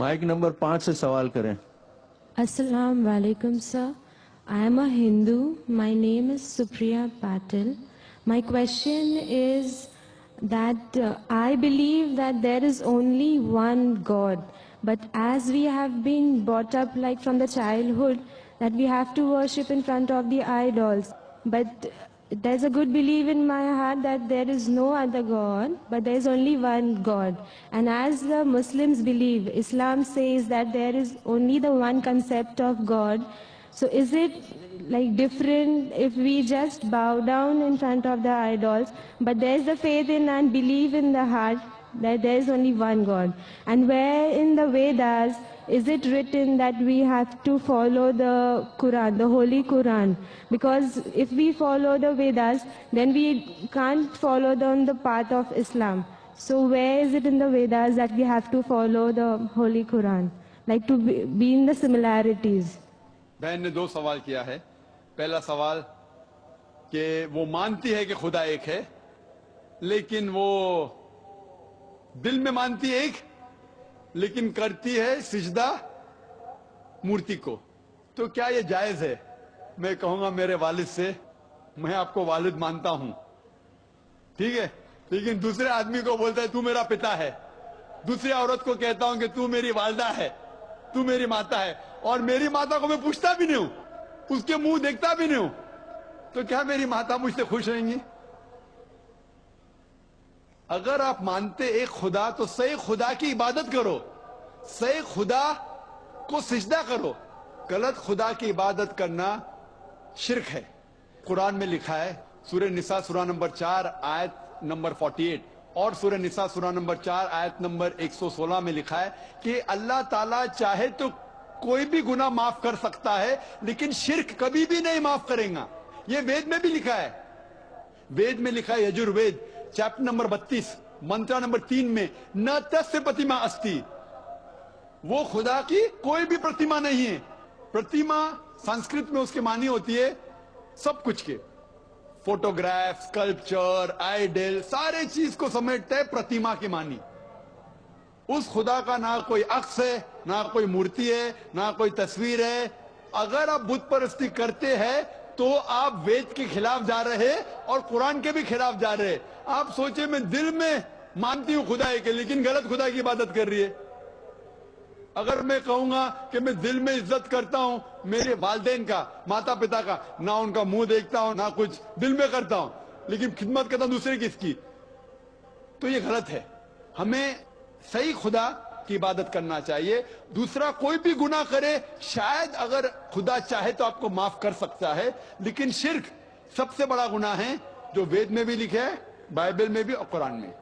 Mic number 5 سے سوال کریں. Assalamu alaikum, sir. I am a Hindu. My name is Supriya Patil. My question is that I believe that there is only one God. But as we have been brought up like from the childhood that we have to worship in front of the idols. But there's a good belief in my heart that there is no other God, but there is only one God. And as the Muslims believe, Islam says that there is only the one concept of God. So is it like different if we just bow down in front of the idols, but there is the faith in and belief in the heart that there is only one God? And where in the Vedas is it written that we have to follow the Quran, the Holy Quran? Because if we follow the Vedas, then we can't follow the path of Islam. So where is it in the Vedas that we have to follow the Holy Quran? Like to be in the similarities. بہن نے 2 سوال کیا ہے. پہلا سوال کہ وہ مانتی ہے کہ خدا ایک ہے لیکن وہ دل میں مانتی ہے ایک لیکن کرتی ہے سجدہ مورتی کو. تو کیا یہ جائز ہے؟ میں کہوں گا میرے والد سے، میں آپ کو والد مانتا ہوں، ٹھیک ہے، لیکن دوسرے آدمی کو بولتا ہے تو میرا پتا ہے. دوسری عورت کو کہتا ہوں کہ تو میری والدہ ہے، تو میری ماتا ہے، اور میری ماتا کو میں پوچھتا بھی نہیں ہوں، اس کے منہ دیکھتا بھی نہیں ہوں، تو کیا میری ماتا مجھ سے خوش رہیں گی؟ اگر آپ مانتے ایک خدا تو صحیح خدا کی عبادت کرو، صحیح خدا کو سجدہ کرو. غلط خدا کی عبادت کرنا شرک ہے. قرآن میں لکھا ہے سورہ نساء سورہ نمبر 4 آیت نمبر 48 اور سورہ نساء سورہ نمبر 4 آیت نمبر 116 میں لکھا ہے کہ اللہ تعالیٰ چاہے تو کوئی بھی گناہ معاف کر سکتا ہے لیکن شرک کبھی بھی نہیں معاف کرے گا. یہ وید میں بھی لکھا ہے. وید میں لکھا ہے Yajurveda chapter number 32 Mantra number 3 میں نہ تس پرتیما استی، وہ خدا کی کوئی بھی پرتیما نہیں ہے. پرتیما سنسکرت میں اس کے معنی ہوتی ہے سب کچھ کے، فوٹوگراف، سکلپچر، آئیڈل، سارے چیز کو سمیٹتا ہے پرتیما کے معنی. اس خدا کا نہ کوئی عکس ہے، نہ کوئی مورتی ہے، نہ کوئی تصویر ہے. اگر آپ بت پرستی کرتے ہیں تو آپ وید کے خلاف جا رہے اور قرآن کے بھی خلاف جا رہے. آپ سوچیں میں دل میں مانتی ہوں خدا ایک ہے لیکن غلط خدا کی عبادت کر رہی ہے. اگر میں کہوں گا کہ میں دل میں عزت کرتا ہوں میرے والدین کا، ماتا پتا کا، نہ ان کا منہ دیکھتا ہوں نہ کچھ دل میں کرتا ہوں لیکن خدمت کرتا ہوں دوسرے کس کی، تو یہ غلط ہے. ہمیں صحیح خدا کی عبادت کرنا چاہیے. دوسرا کوئی بھی گناہ کرے شاید اگر خدا چاہے تو آپ کو معاف کر سکتا ہے، لیکن شرک سب سے بڑا گناہ ہے جو وید میں بھی لکھا ہے، بائبل میں بھی اور قرآن میں.